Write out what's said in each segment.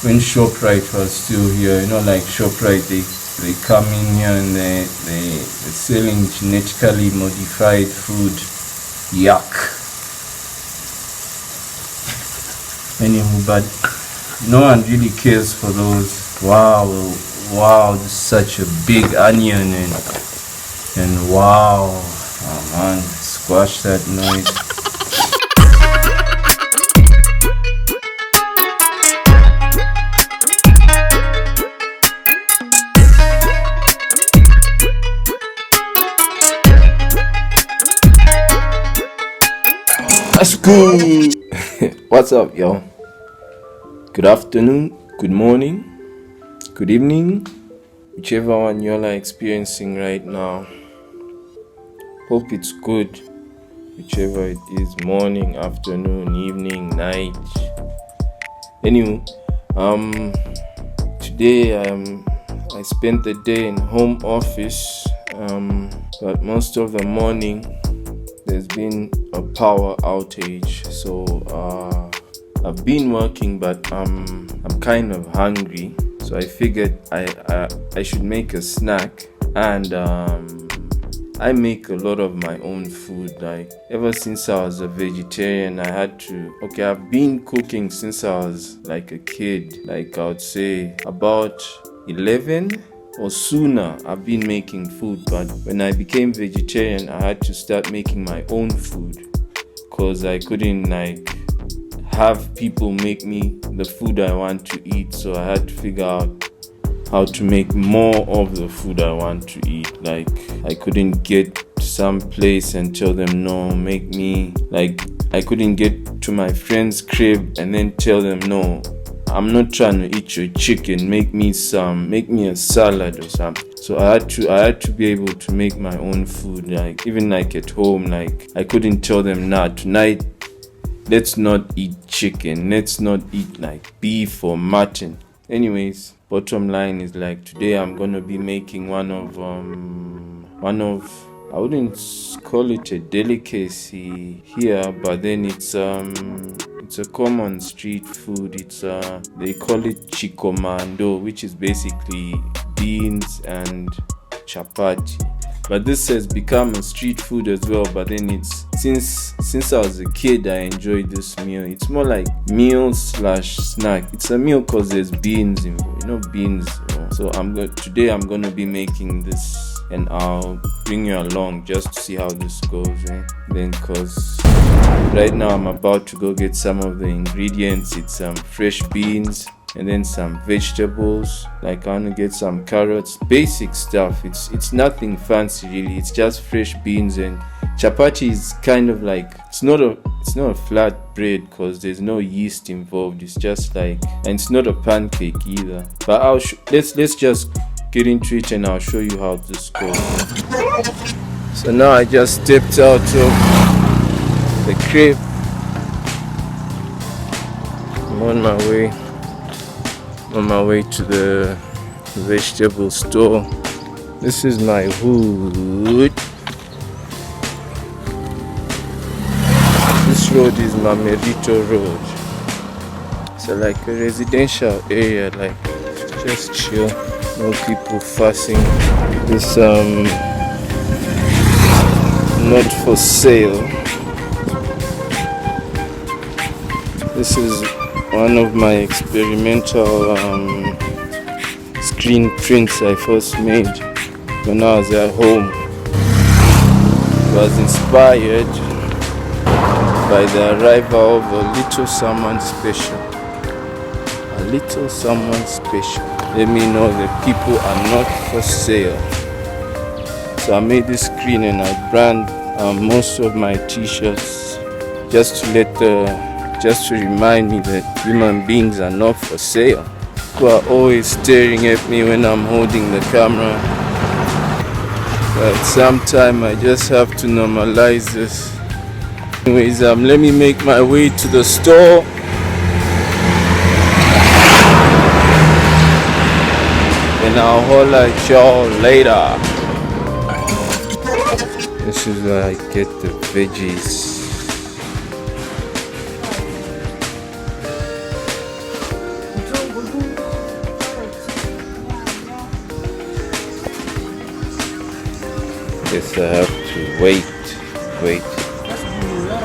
when ShopRite was still here. Like ShopRite, they come in here and they're selling genetically modified food. Yuck. Anywho, but no one really cares for those. Wow, this is such a big onion and wow, oh man, squash that noise. That's cool. What's up, y'all? Good afternoon, good morning, good evening, whichever one y'all are experiencing right now. Hope it's good, whichever it is, morning, afternoon, evening, night. Anyway, today I spent the day in home office, but most of the morning there's been a power outage, so I've been working, but I'm kind of hungry, so I figured I should make a snack. And I make a lot of my own food. Like ever since I was a vegetarian, I've been cooking since I was like a kid. Like I would say about 11 or sooner, I've been making food. But when I became vegetarian, I had to start making my own food because I couldn't have people make me the food I want to eat. So I had to figure out how to make more of the food I want to eat. Like I couldn't get to some place and tell them no, make me. Like I couldn't get to my friend's crib and then tell them no, I'm not trying to eat your chicken, make me a salad or something. So I had to be able to make my own food. Like even like at home, like I couldn't tell them nah, tonight let's not eat chicken, let's not eat like beef or mutton. Anyways, bottom line is like today I'm gonna be making one of I wouldn't call it a delicacy here, but then it's a common street food. They call it chikomando, which is basically beans and chapati. But this has become a street food as well. But then it's since I was a kid, I enjoyed this meal. It's more like meal/snack. It's a meal because there's beans involved. Beans. So today I'm gonna be making this, and I'll bring you along just to see how this goes. Then, cause right now I'm about to go get some of the ingredients. It's some fresh beans and then some vegetables. Like I want to get some carrots, basic stuff. It's nothing fancy really. It's just fresh beans, and chapati is kind of like it's not a flat bread because there's no yeast involved. It's just like, and it's not a pancake either. But let's just get into it and I'll show you how this goes. So now I just stepped out of the crib. I'm on my way to the vegetable store. This is my hood. This road is Mamerito Road. So like a residential area, like just chill, no people fussing. This not for sale. This is one of my experimental screen prints I first made when I was at home. It was inspired by the arrival of a little someone special. A little someone special. Let me know that people are not for sale. So I made this screen and I brand most of my t-shirts just to remind me that human beings are not for sale. People are always staring at me when I'm holding the camera. But sometime I just have to normalize this. Anyways, let me make my way to the store. And I'll holler at y'all later. This is where I get the veggies. guess I have to wait.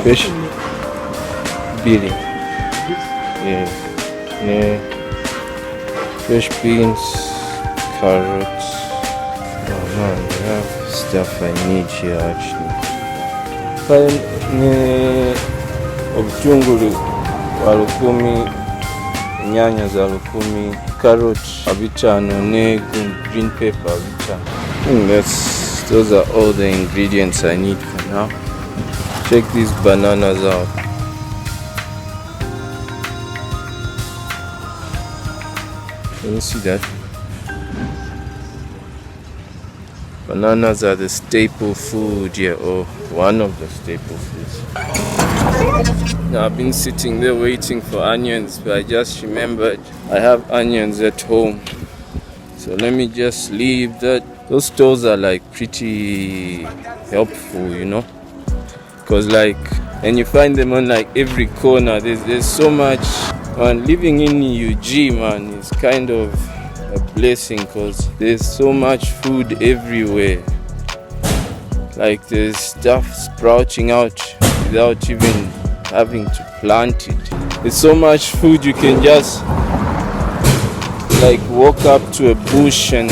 Fish beating. Yeah. Fresh beans, carrots. Oh man, we have stuff I need here actually. Obutungulu wa 10, nyanya za 10, carrot abitano ne green pepper abitano. Those are all the ingredients I need for now. Check these bananas out. Can you see that? Bananas are the staple food here, or one of the staple foods. Now I've been sitting there waiting for onions, but I just remembered I have onions at home. So let me just leave that. Those stores are like pretty helpful, you know, because like, and you find them on like every corner. There's so much. Man, living in UG, man, is kind of a blessing because there's so much food everywhere. Like there's stuff sprouting out without even having to plant it. There's so much food you can just like walk up to a bush and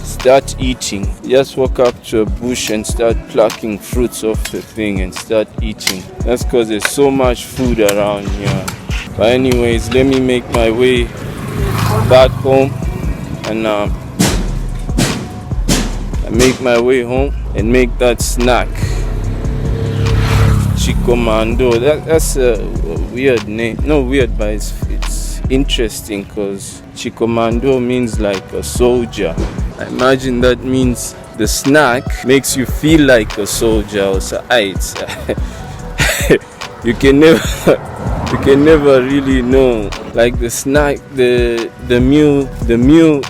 start eating. Just walk up to a bush and start plucking fruits off the thing and start eating. That's because there's so much food around here. But anyways, let me make my way back home and I make my way home and make that snack. Chicomando. That's a weird name. No weird, but it's interesting because Chicomando means like a soldier. I imagine that means the snack makes you feel like a soldier. Or so, you can never really know. Like the snack, the meal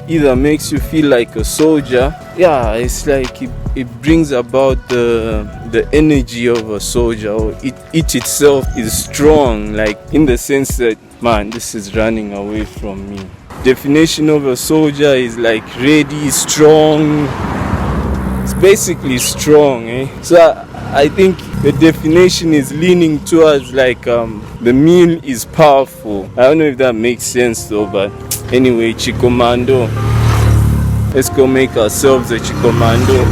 either makes you feel like a soldier. Yeah, it's like it brings about the energy of a soldier, or it itself is strong, like in the sense that, man, this is running away from me. Definition of a soldier is like ready, strong. It's basically strong, eh? So I think the definition is leaning towards like the meal is powerful. I don't know if that makes sense though, but anyway, Chicomando. Let's go make ourselves a Chicomando.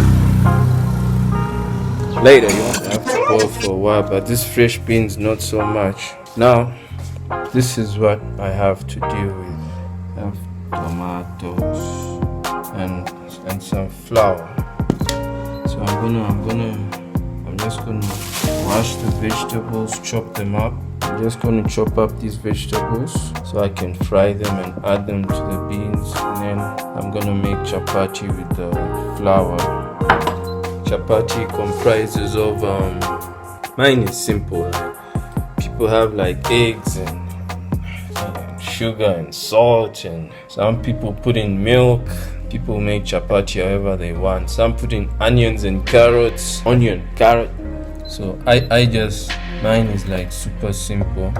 Later, you won't have to boil for a while, but this fresh beans not so much. Now, this is what I have to deal with. I have tomatoes and some flour. So I'm just gonna wash the vegetables, chop them up. I'm just gonna chop up these vegetables so I can fry them and add them to the beans. And then I'm gonna make chapati with the flour. Chapati comprises of mine is simple. People have like eggs and sugar and salt, and some people put in milk. People make chapati however they want. Some put in onions and carrots. Onion, carrot. So mine is like super simple.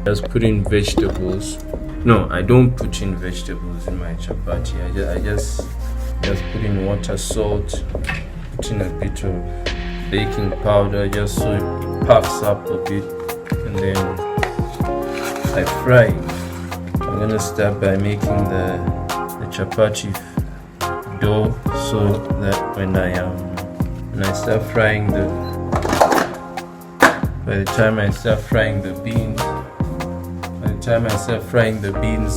Just put in vegetables. No, I don't put in vegetables in my chapati. I just put in water, salt, put in a bit of baking powder just so it puffs up a bit, and then I fry it. I'm gonna start by making the chapati dough so that when I start frying by the time I start frying the beans,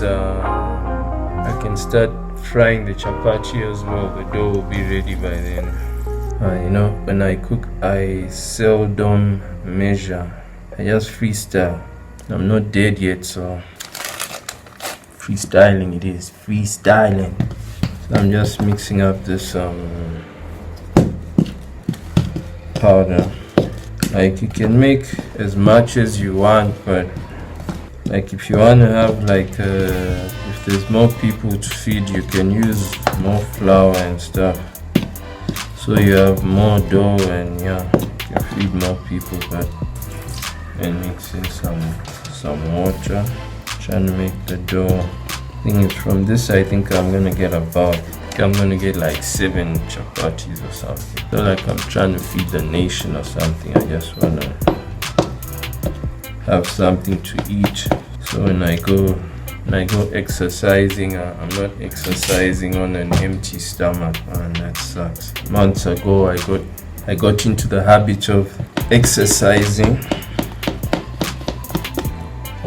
I can start frying the chapati as well. The dough will be ready by then. You know, when I cook, I seldom measure. I just freestyle. I'm not dead yet, so freestyling it is. Freestyling. So I'm just mixing up this powder. Like, you can make as much as you want, but like if you want to have like if there's more people to feed, you can use more flour and stuff, so you have more dough and yeah, you can feed more people. But and mix in some water, trying to make the dough. Thing is, from this I think I'm gonna get about think I'm gonna get like 7 chapatis or something. Not like I'm trying to feed the nation or something. I just wanna have something to eat. So when I go exercising, I'm not exercising on an empty stomach, man. That sucks. Months ago, I got into the habit of exercising.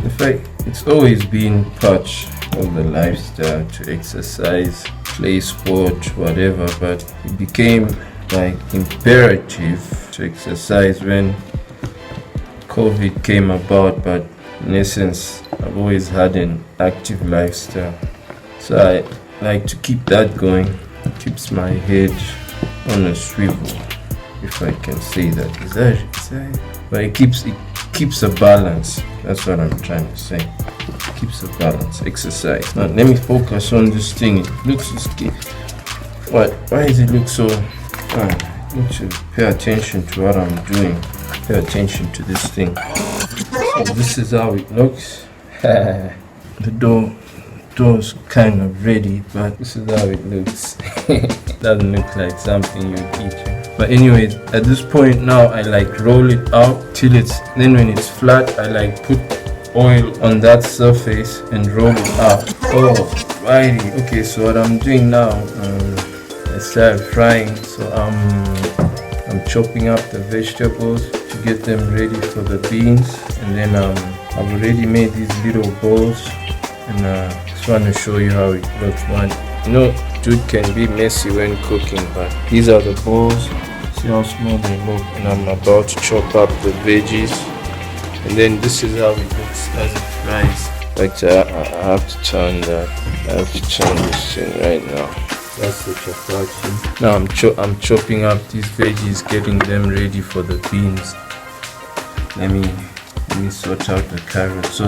In fact, it's always been part of the lifestyle to exercise, play sport, whatever, but it became like imperative to exercise when COVID came about. But in essence, I've always had an active lifestyle, so I like to keep that going. It keeps my head on a swivel, if I can say that. Is that? But it keeps a balance. That's what I'm trying to say. It keeps a balance. Exercise. Now let me focus on this thing. It looks scary. What? Why does it look so? I need to pay attention to what I'm doing. Pay attention to this thing. So this is how it looks. The door's kind of ready, but this is how it looks. Doesn't look like something you'd eat. But anyways, at this point now, I like roll it out till then when it's flat, I like put oil on that surface and roll it out. Oh, righty. Okay, so what I'm doing now, I started frying. So I'm chopping up the vegetables to get them ready for the beans, and then I've already made these little balls, and just want to show you how it looks. One, dude can be messy when cooking, but these are the balls. See how small they look, and I'm about to chop up the veggies, and then this is how it looks as it fries. Like I have to turn that. I have to turn this thing right now. That's the chapati. Now I'm chopping up these veggies, getting them ready for the beans. Let me sort out the carrots so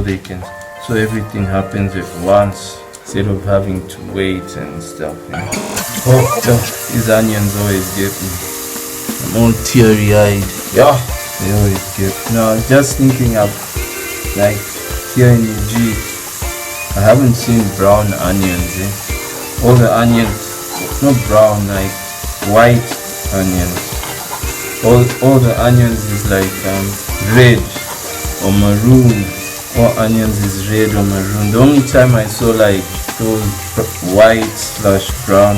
everything happens at once instead of having to wait and stuff. Oh, these onions always get me. I'm all teary-eyed. Yeah, they always get me. No, I was just thinking of, like, here in UG, I haven't seen brown onions. All the onions, not brown, like white onions. All the onions is like red or maroon. All onions is red or maroon. The only time I saw like those white/brown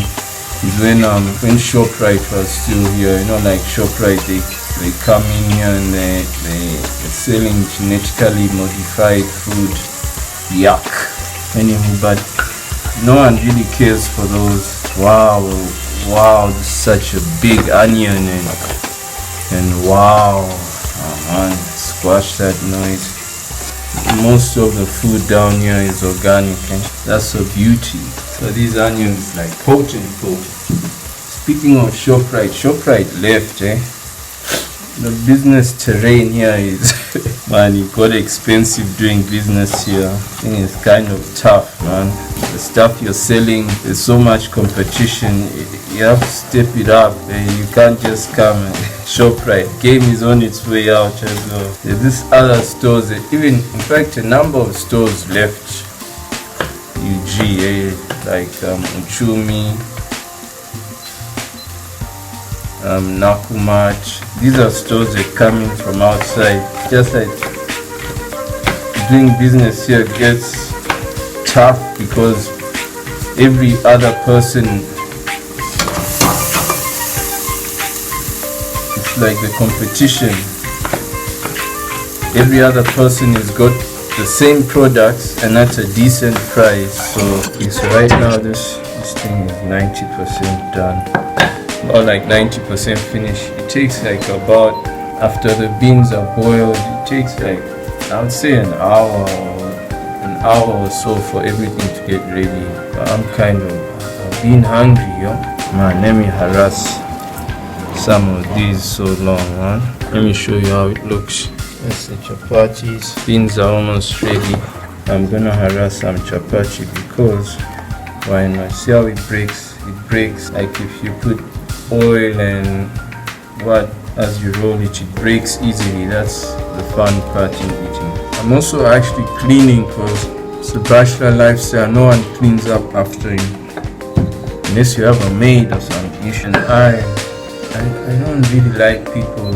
is when ShopRite was still here. Like ShopRite, they come in here and they're selling genetically modified food. Yuck. Anywho, but no one really cares for those. Wow, this is such a big onion, and wow, man, squash that noise. Most of the food down here is organic, and that's a beauty. So these onions like potent. Speaking of ShopRite left, The business terrain here is, man, it got expensive doing business here. I think it's kind of tough, man. The stuff you're selling, there's so much competition. You have to step it up. You can't just come and ShopRite. Game is on its way out as well. There's this other stores, in fact, a number of stores left UG, like Uchumi, Nakumat. These are stores that come in from outside. Just like doing business here gets tough because every other person, it's like the competition. Every other person has got the same products and at a decent price. So right now this thing is 90% done. Or like 90% finished. It takes like about, after the beans are boiled, it takes like, I would say an hour or so for everything to get ready. But I'm kind of being hungry, yo. Man, let me harass some of these so long, man. Let me show you how it looks. That's the chapatis. Beans are almost ready. I'm gonna harass some chapati because why not? See how it breaks? It breaks like if you put oil and as you roll it, it breaks easily. That's the fun part in eating. I'm also actually cleaning because it's a bachelor lifestyle. No one cleans up after you. unless you have a maid or something. I don't really like people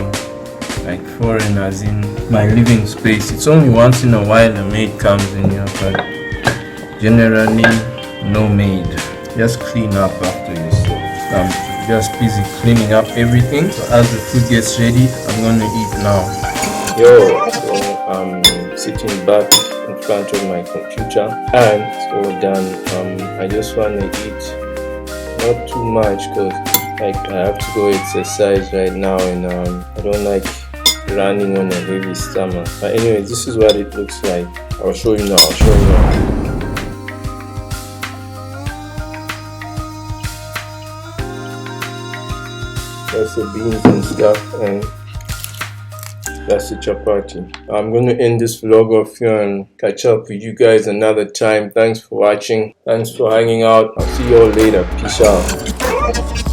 like foreigners in my living space. It's only once in a while a maid comes in here, but generally no maid. Just clean up after yourself. I'm just busy cleaning up everything. So as the food gets ready, I'm gonna eat now. So I'm sitting back in front of my computer and so done. I just wanna eat, not too much because like I have to go exercise right now, and I don't like running on a heavy stomach. But anyway, this is what it looks like. I'll show you now. That's the beans and stuff, and that's the chapati. I'm gonna end this vlog off here and catch up with you guys another time. Thanks for watching. Thanks for hanging out. I'll see you all later. Peace out.